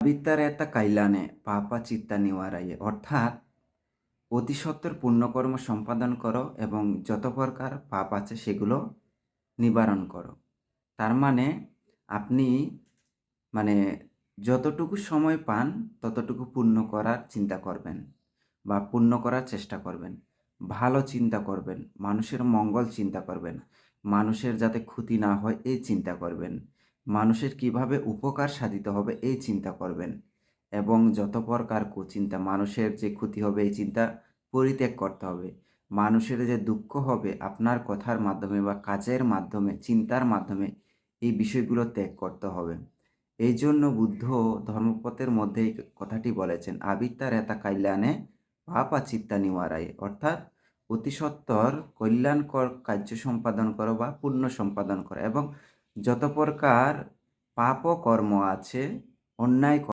বিত্তারেতা কাইলানে পাপা চিত্তা নিওয়ারায়ে অর্থাৎ অতি সত্বর পুণ্যকর্ম সম্পাদন করো এবং যত প্রকার পাপ আছে সেগুলো নিবারণ করো। তার মানে আপনি মানে যতটুকু সময় পান ততটুকু পুণ্য করার চিন্তা করবেন বা পুণ্য করার চেষ্টা করবেন। ভালো চিন্তা করবেন, মানুষের মঙ্গল চিন্তা করবেন, মানুষের যাতে ক্ষতি না হয় এই চিন্তা করবেন, মানুষের কিভাবে উপকার সাধিত হবে এই চিন্তা করবেন এবং যত প্রকার কুচিন্তা, মানুষের যে ক্ষতি হবে এই চিন্তা পরিত্যাগ করতে হবে। মানুষের যে দুঃখ হবে আপনার কথার মাধ্যমে বা কাজের মাধ্যমে, চিন্তার মাধ্যমে এই বিষয়গুলো ত্যাগ করতে হবে। এই জন্য বুদ্ধ ধর্মপথের মধ্যে এই কথাটি বলেছেন, আবিত্তা রেতা কাইল্যানে পাপা চিত্তা নিওয়ারায় অর্থাৎ অতি সত্বর কল্যাণকর কার্য সম্পাদন করো বা পুণ্য সম্পাদন করো এবং যত প্রকার পাপ কর্ম আছে, অন্যায়